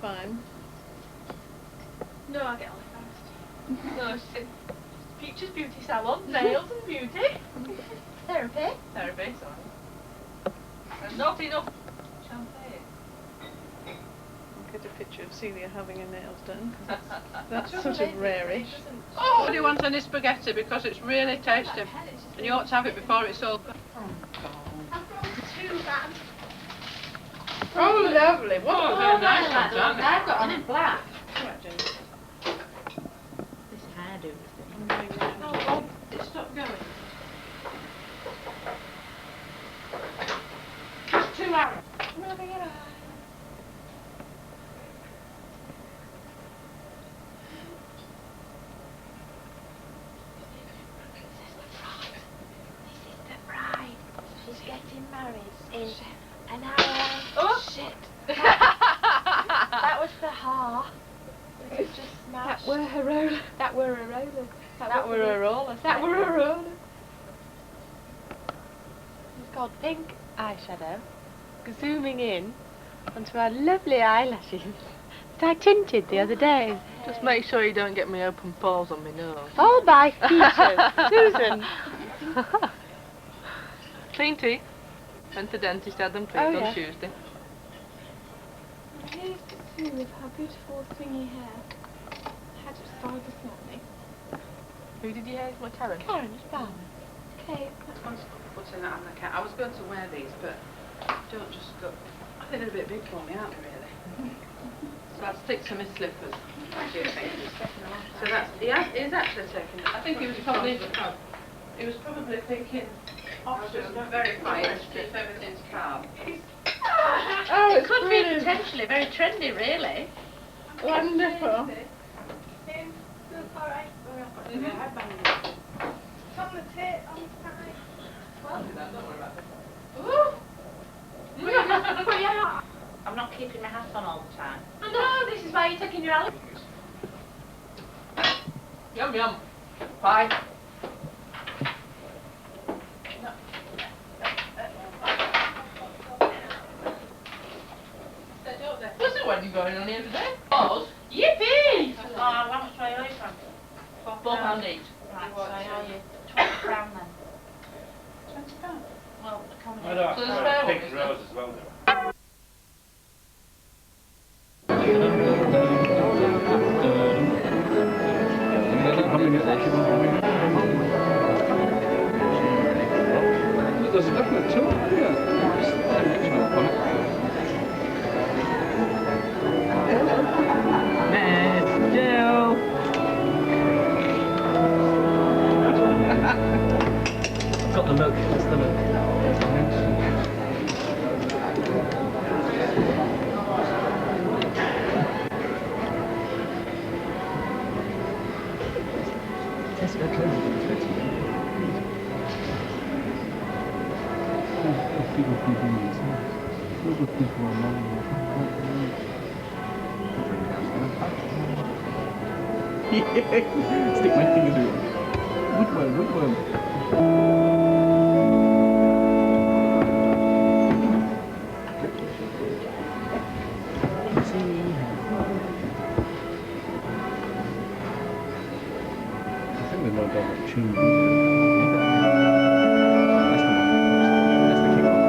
fine. No, I get on it first. No, she said, Future's Beauty Salon, nails and beauty. Therapy. Therapy, sorry. And not enough champagne. I'll get a picture of Celia having her nails done, 'cause that's sort of rarish. Oh, nobody wants any spaghetti because it's really tasty. And you ought to have it before it's all gone. I've got two bags. Oh, lovely. What a very nice I've ones, aren't they? got one in black. Right, Jenny. This hairdo is I'm doing that. Oh, it stopped going. Just 2 hours. She's getting married in an hour. Oh! Shit. That was for her. It just smashed. That were her roller. That were a roller. That were a roller. That were a roller. It's called pink eyeshadow. Zooming in onto our lovely eyelashes that I tinted the other day. Just make sure you don't get me open pores on my nose. All by features. Susan. Clean teeth. Went to dentist, had them cleaned Oh, yeah. on Tuesday. Here's the thing with her beautiful thingy hair. I had it started this morning. Who did you hear? My Karen? Karen's fine. Okay. Putting that on the cat. I was going to wear these, but don't just go. I think they're a bit big for me, aren't they, really? So I'll stick to my slippers. So that's, he is actually taking it. I think he was probably thinking, just verify it, if everything's calm. Oh, it's Could be brilliant. potentially very trendy, really. Wonderful. Alright. It's on the tip, on the side. Don't worry about it. But yeah, I'm not keeping my hat on all the time. I know, this is why you're taking your allergies. Yum yum. Bye. What's the wedding going on here today? Ours? Yippee! Oh, how much do I owe you from? £4 each. Right, so I owe you £20 then. £20. Well, I accommodate. don't have So to there's wear fair a pink one, isn't rose as well, though. There's definitely two, Got the look, that's the look. Stick my finger through it. Good one, good one. I think there's no double tune. That's the one. That's the kickoff.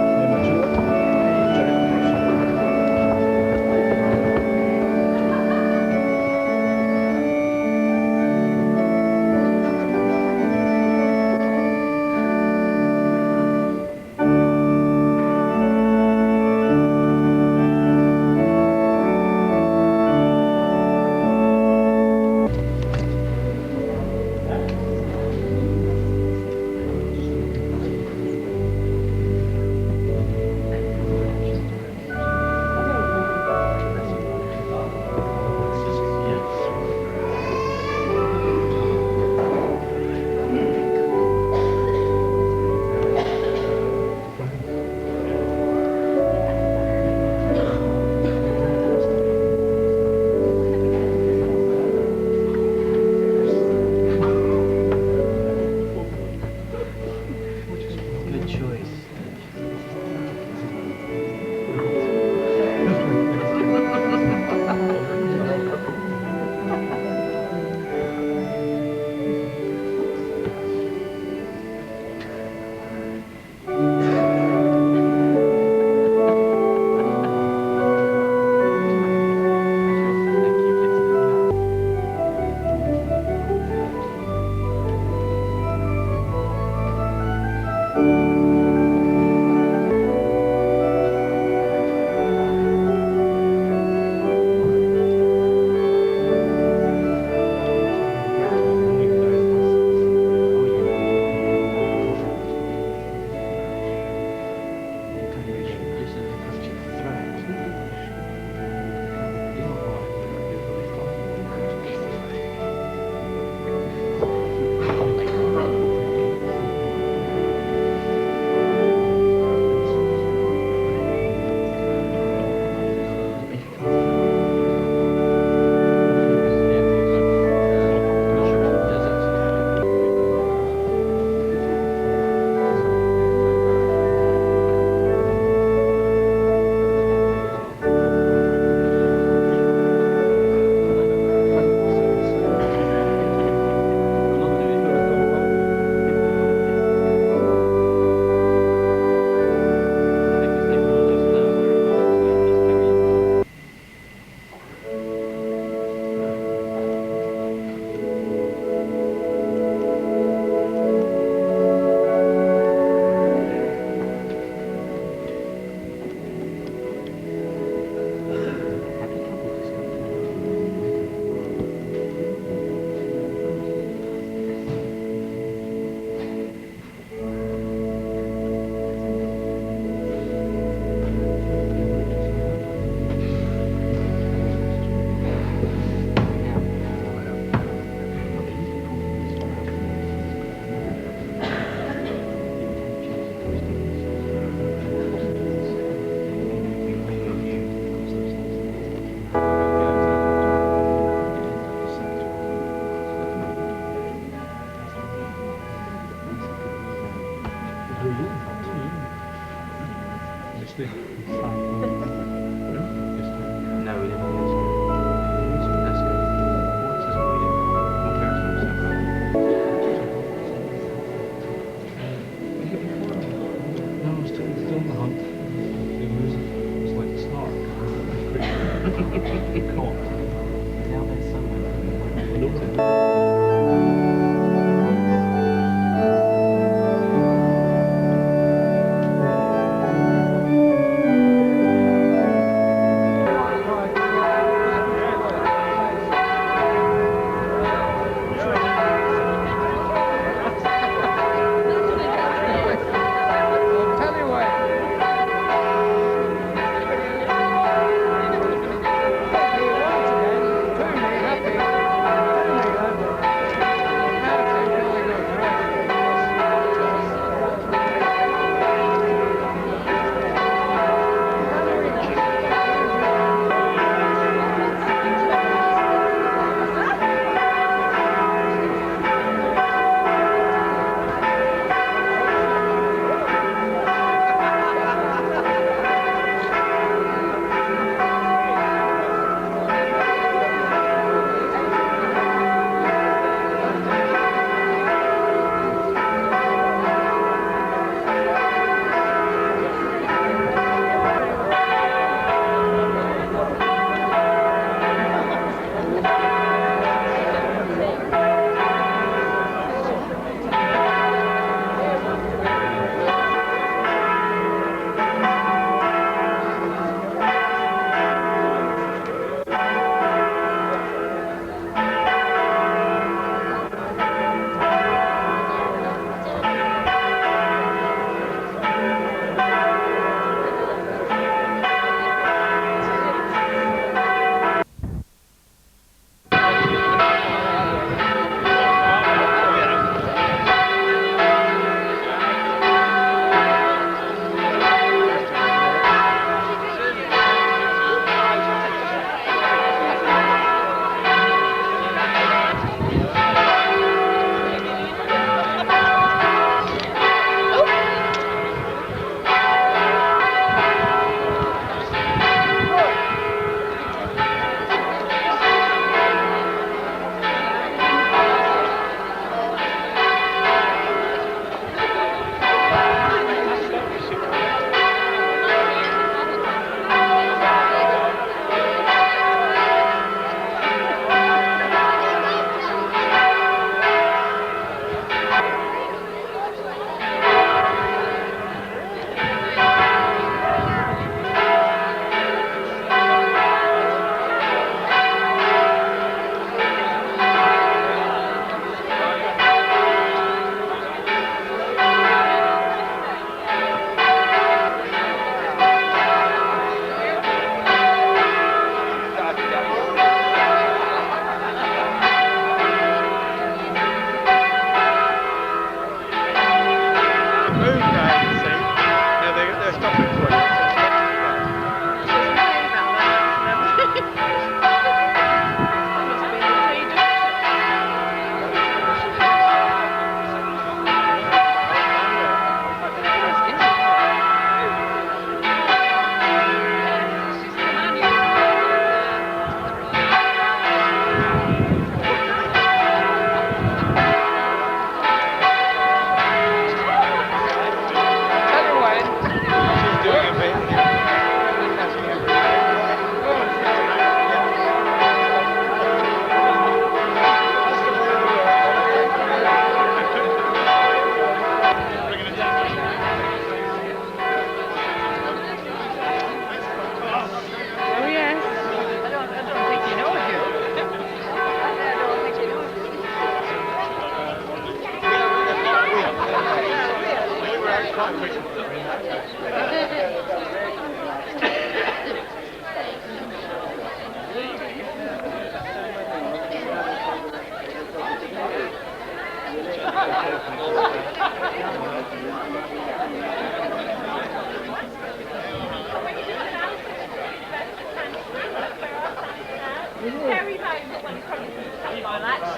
Cool. Down there somewhere.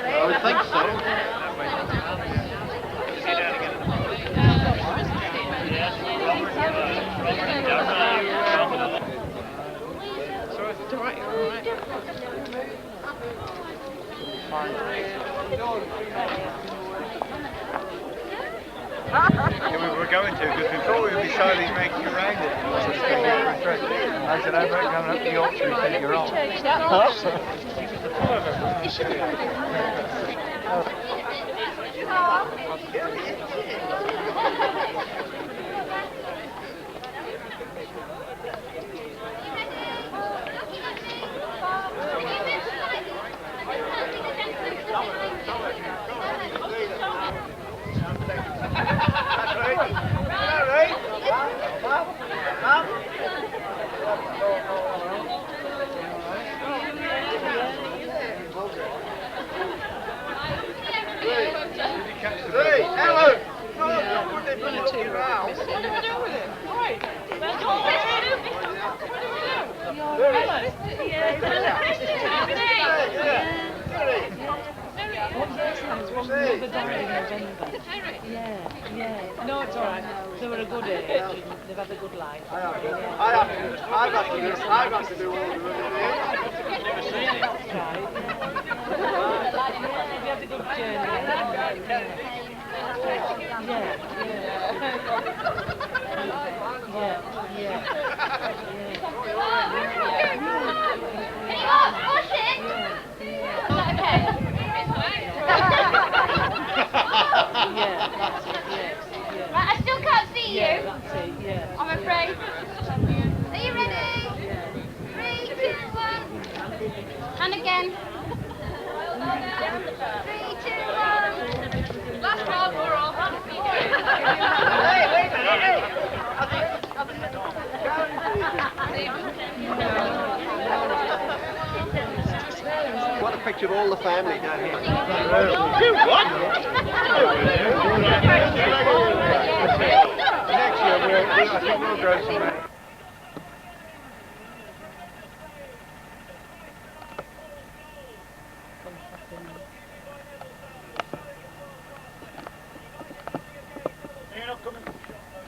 I would think so. Yeah, we were going to, because we thought we would be slowly making around it. I said, I better come up to Yorkshire and take her on. Hey, Ellen! No, what are they doing to your house? What do we do with it? Right. One mother died in November. Yeah. No, it's all right. They were a good age and they've had a good life. I've had to do all the running. That's right. We had a good journey. Right, I still can't see you. Yeah, that's it, yeah. I'm afraid. Are you ready? 3, 2, 1. And again. 3, 2, 1. Last round, we're off. Hey, wait a minute, hey! Want a picture of all the family down here? Next year, I think we'll grow some.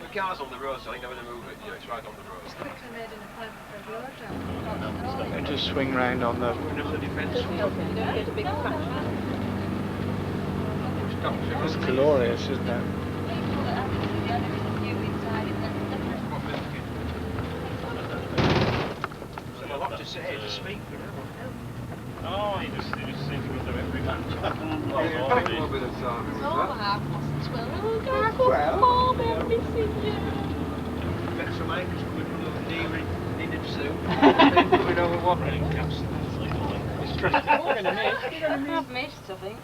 The car's on the road, so I ain't going to move it. Yeah, it's right on the road. And just swing round on the. It's glorious, isn't it? A lot to say, to speak. Oh, you just seem to go through every match. Better some anchors with a little deer in it soon. We know what. It's stressful. I've missed, I think.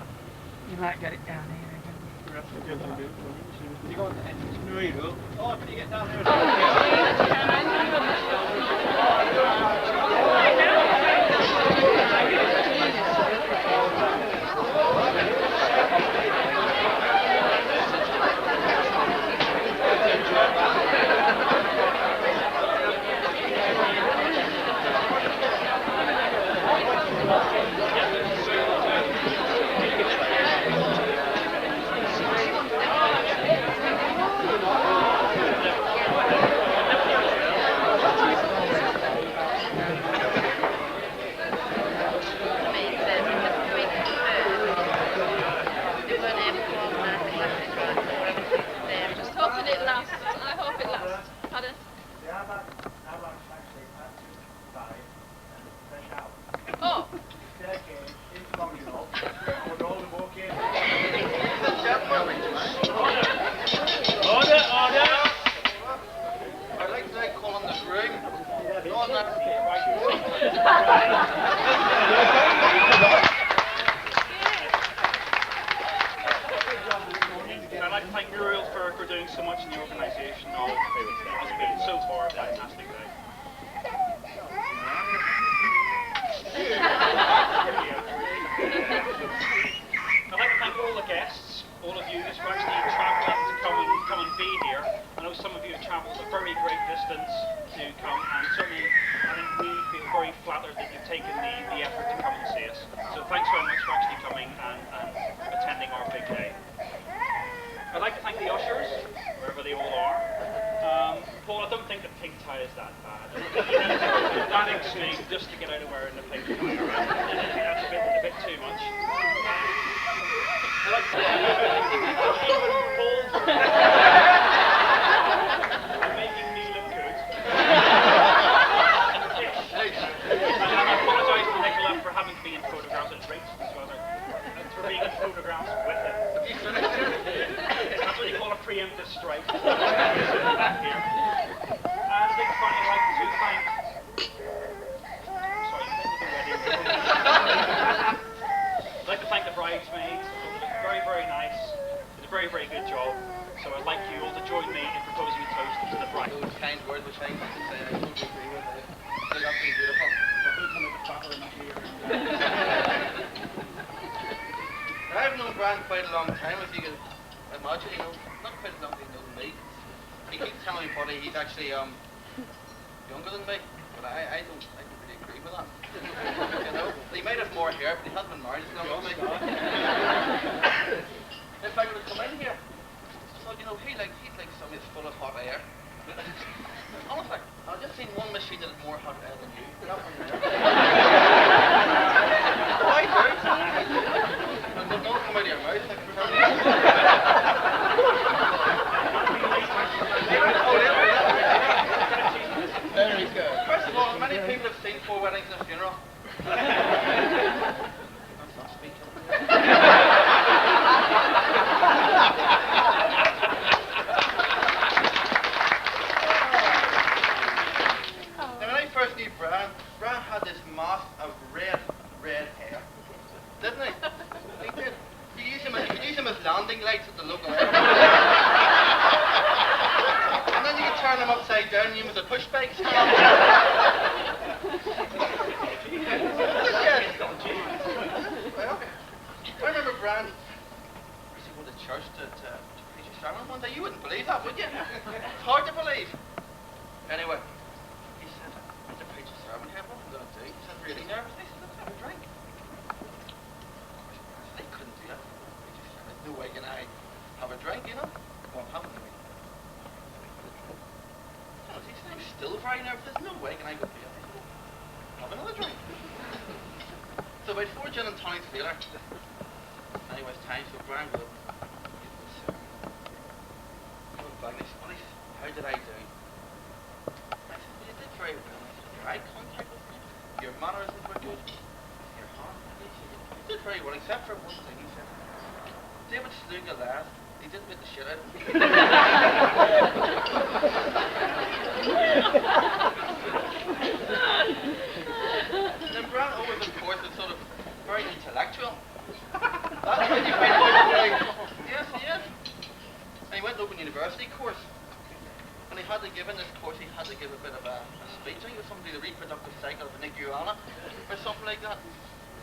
You might get it down here again. You go on the entrance. No, you don't. Oh, can you get down there? I'd like to thank Muriel for doing so much in the organisation. It's been so far a fantastic day. I'd like to thank all the guests, all of you who've actually travelled to come and be here. I know some of you have travelled a very great distance to come, and certainly I think we feel very flattered that you've taken the effort to come and see us. So thanks very much for actually coming and attending our big day. I'd like to thank the ushers, wherever they all are. Paul, I don't think the pig tie is that bad. That extreme just to get out of wearing the pig tie. That's a bit too much. I'd like to thank Paul for making me look good. things to say. I totally agree with it. They got pretty beautiful. I've known Brian quite a long time, as you can imagine, you know, not quite as long as he knows me. He keeps telling me, buddy, he's actually younger than me, but I don't really agree with that. You know, he might have more hair, but he hasn't been married as long as me. If I were to come in here, well, you know, he's like somebody that's full of hot air. Honestly, I've just seen one machine that has more hot air than you. That one there. Why do? And the more come out of your mouth, like, very good. First of all, many people have seen 4 weddings and a funeral. That's not speaking. Brian had this mass of red hair, didn't he? He did. You could use him as landing lights at the local airport. And then you could turn them upside down and use them as a push bike. Well, I remember Brian actually went to church to preach a sermon one day. You wouldn't believe that, would you? It's hard to believe. Anyway. He said, really nervous. I said, let's have a drink. I couldn't do that. There's no way can I have a drink, you know? What happened to me? He said, I'm still very nervous. There's no way can I go through it. Have another drink. So about 4 gin and tonics later, anyway, it's time, so Brian will give this sermon. Back and he said, how did I do? I said, well, you did very well. I said, your eye contact was good. Your mannerisms were good. Your heart. He did very well, except for one thing. He said, David slew Goliath. He didn't beat the shit out of him. And then Brian always, of course, is sort of very intellectual. That's when you find out very. Yes, he is. And he went to Open University course. And he had to give in this course, he had to give a bit of a speech. I think it was something, the reproductive cycle of an iguana, or something like that,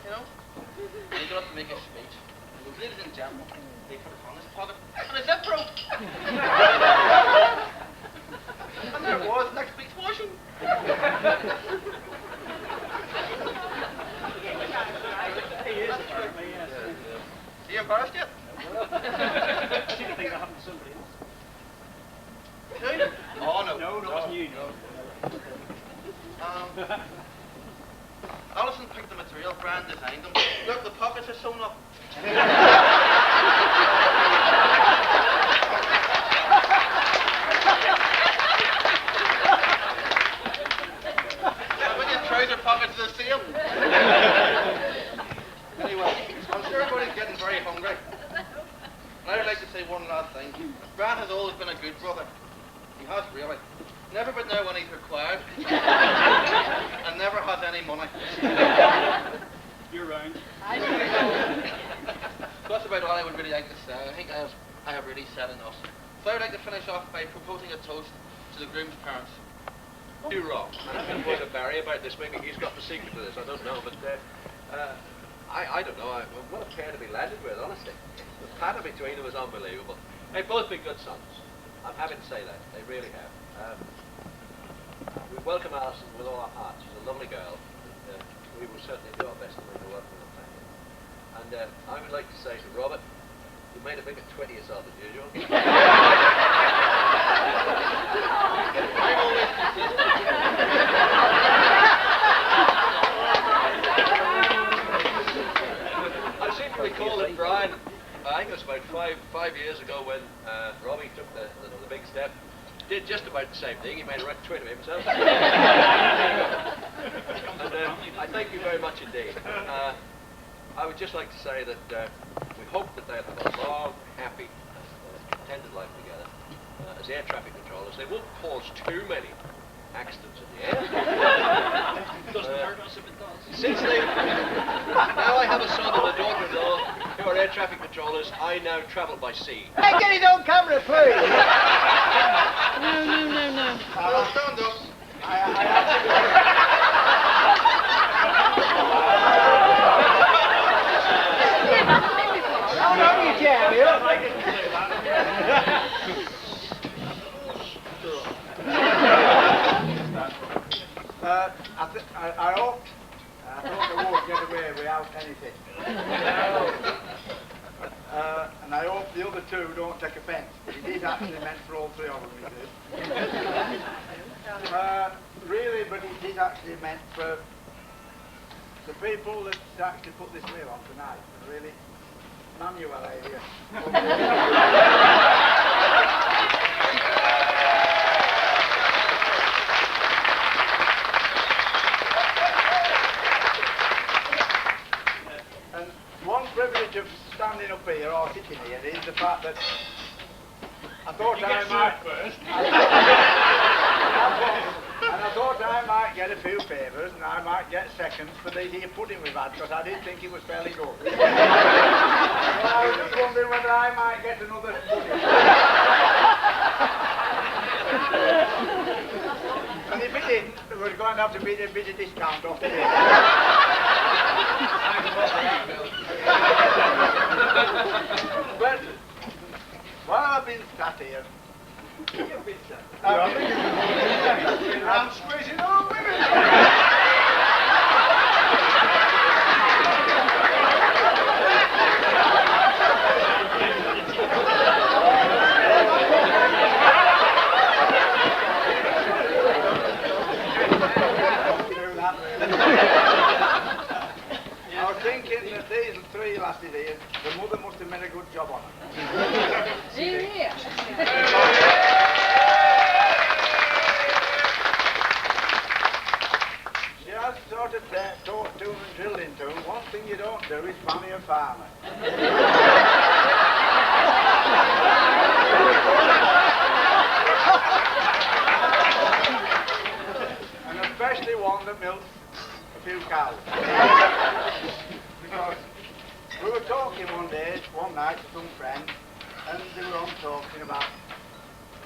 you know? And he got up to make a speech. And he goes, ladies and gentlemen, he put his hand in his pocket, and his zip broke. And there it was, next week's washing. Are you embarrassed yet? I seem to think that happened to somebody else. Oh, no. No, that wasn't you. Alison picked the material, Brian designed them. Look, the pockets are sewn up. When your trouser pockets are the same. Anyway, I'm sure everybody's getting very hungry. And I'd like to say one last thing. Brian has always been a good brother. He has really. Never been there when he's required. And never has any money. You're round. That's about all I would really like to say. I think I have really said enough. So I would like to finish off by proposing a toast to the groom's parents. You're wrong. I'm going to bug Barry about this. Maybe he's got the secret to this. I don't know, but I don't know. What a pair to be landed with, honestly. The pattern between them is unbelievable. They've both been good sons. I'm happy to say that. They really have. We welcome Alison with all our hearts. She's a lovely girl. And, we will certainly do our best to make her work with the family. And I would like to say to Robert, you made a bigger twit of yourself as usual. I'm always consistent. I seem to recall that Brian, I think it was about five years ago when Robbie took the big step, did just about the same thing. He made a right twit of himself. And I thank you very much indeed. I would just like to say that we hope that they'll have a long, happy, contented life together as air traffic controllers. They won't cause too many accidents in the air. Doesn't hurt us if it does. Since they now I have a son and a daughter-in-law who are air traffic controllers. because I now travel by sea. Hey, get it on camera, please. No. Well, stand up. Oh, no, you can't, I thought I won't get away without anything. And I hope the other two don't take offence. It is actually meant for all three of them, it is. Really, but it is actually meant for the people that actually put this meal on tonight. Really, Manuel area. And one privilege of standing up here or sitting here is the fact that I thought I might get a few favours and I might get seconds for the here pudding we've had because I did think it was fairly good. So I was just wondering whether I might get another pudding. And if it didn't, we're going to have to be a bit of discount off it. But while I've been sat here, you've been sat. I'm squeezing all women. I was thinking that these three lasses here, the mother must have made a good job on them. She has sort of taught to them and drilled into them. One thing you don't do is marry a farmer. And especially one that milks a few cows. Because we were talking one night to some friends, and they were on talking about,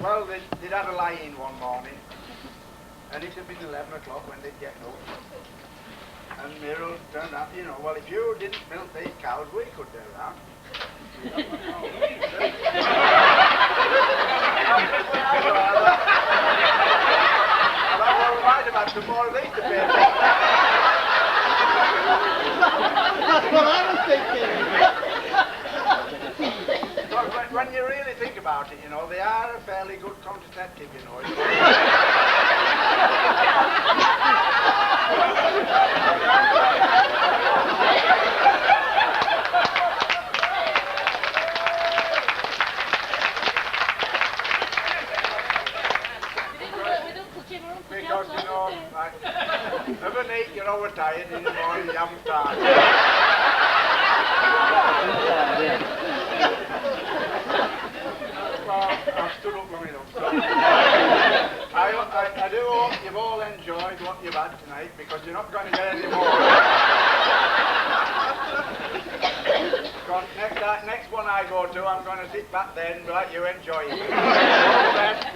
well, they'd had a lie-in one morning, and it had been 11 o'clock when they'd get up. And Miro turned out, you know, well, if you didn't milk these cows, we could do that. Well, we might have had some more of these to pay for. That's what I was thinking. But when you really think about it, you know, they are a fairly good contraceptive, you know. Because, you know, like, of a night you're overtired, in the morning you haven't started. Well, I've stood up long enough, so. I do hope you've all enjoyed what you've had tonight, because you're not going to get any more. Because next one I go to, I'm going to sit back there and let you enjoy it. All the best.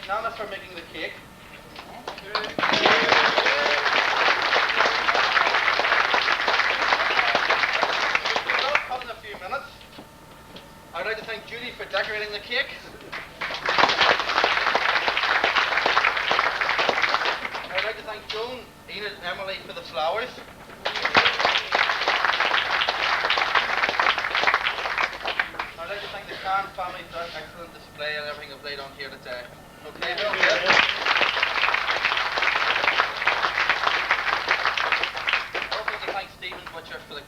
Nana for making the cake. We'll in a few minutes. I'd like to thank Judy for decorating the cake. I'd like to thank Joan, Enid and Emily for the flowers. I'd like to thank the Khan family for that excellent display and everything I've laid on here today. Okay, Bill? Yes. Also to thank Stephen Butcher for the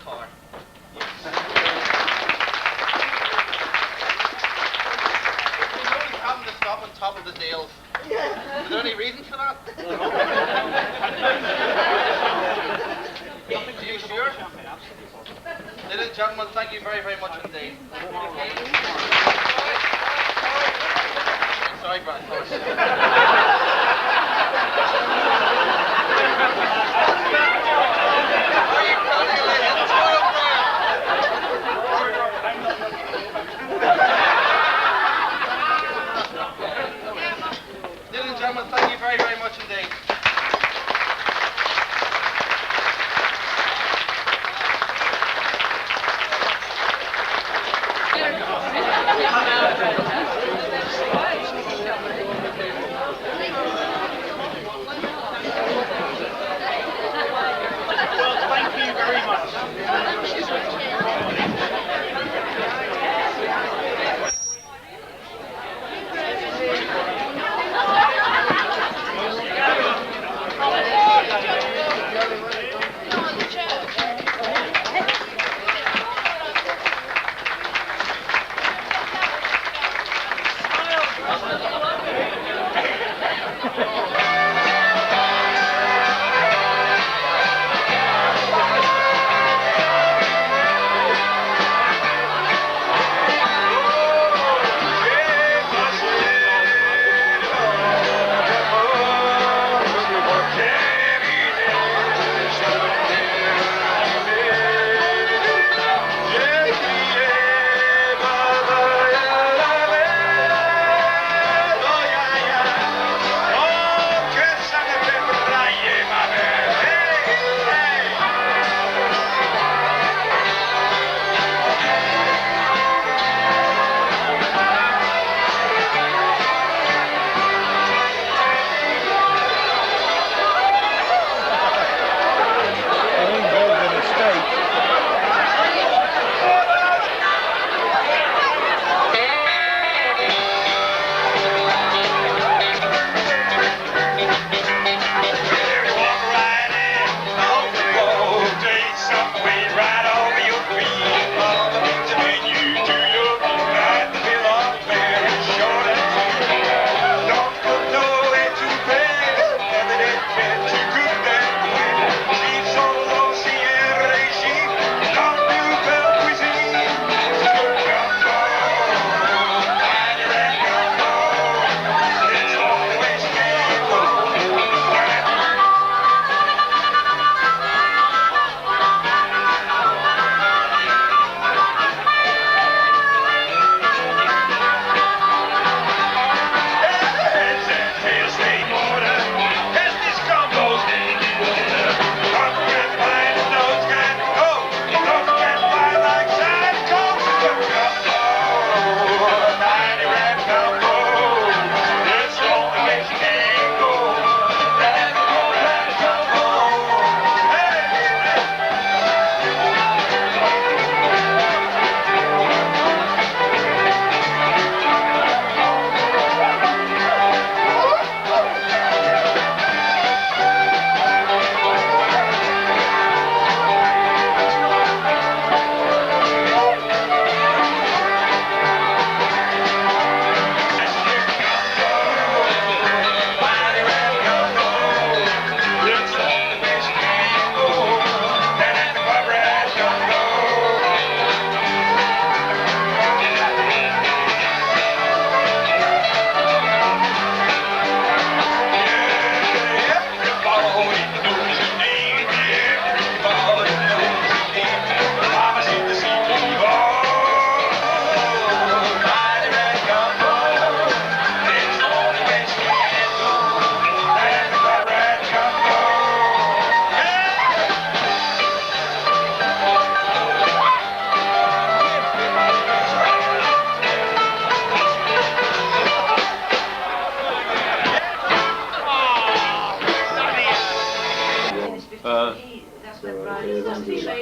there any reason for that? Nothing to Are do you with the sure? champagne, absolutely positive. Ladies and gentlemen, thank you very, very much indeed. Sorry, Brad. Are you proud of your lady? Let's go up there. Ladies and gentlemen, thank you very, very much indeed. Well, thank you very much.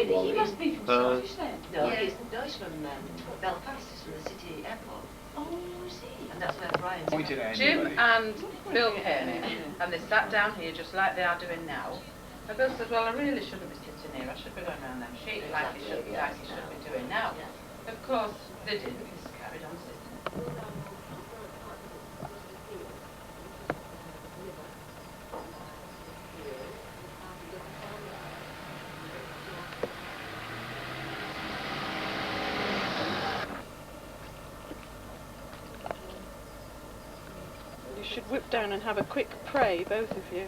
He must be from Scottish then. No, he's from Belfast, he's from the city airport. Oh, is he? And that's where Brian's Jim and Bill came in, and they sat down here just like they are doing now. And Bill said, well, I really shouldn't be sitting here. I should be going around them sheep like he should be doing now. Of course, they didn't. They just carried on sitting. should whip down and have a quick pray, both of you.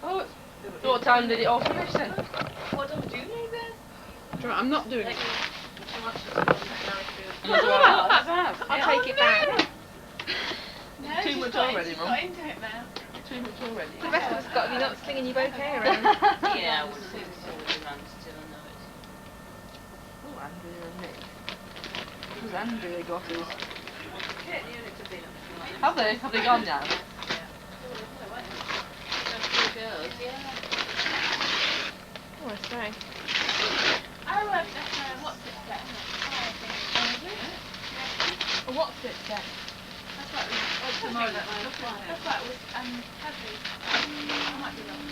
Oh, So what time did it all finish then? what do we do now then? I'm not doing it. I'll take it back. No, Too she's much got already, she's Mum. got into it now. Too much already. The rest of us got you not slinging your bouquet around. Yeah, I would say it's always around still, I know it. Oh, Andrea and Nick. Who's Andrea got his? Have they? Have they gone now? Oh, that's right. What's it then? What's it then? That's what it was. That's what it was. Heavy. I might be wrong.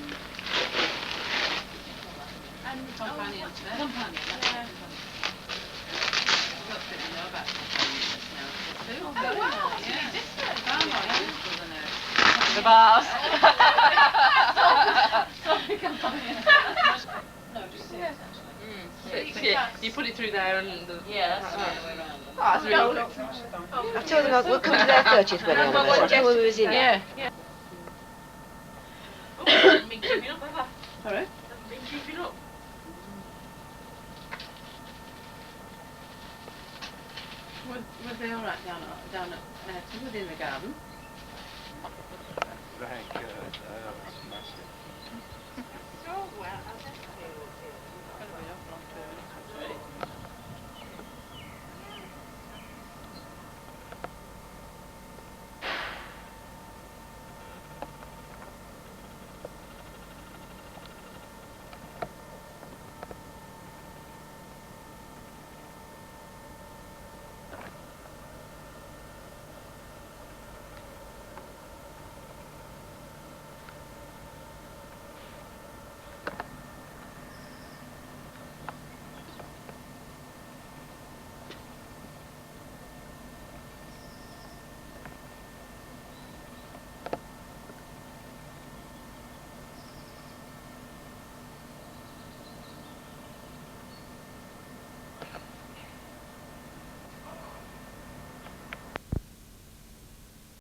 Companion. Yeah. Oh, wow. Actually different. The bars. Sorry, companion. No, just six actually. Six, yeah. You put it through there and the... Yeah, that's the right way around. Oh, that's really good. I told them we'll come to their 30th wedding anniversary. I told them we was in it. Yeah. Oh, hasn't been keeping up, have I? Alright. Haven't been keeping up. Was they alright down within the garden? Very good. That's massive. So well, I think.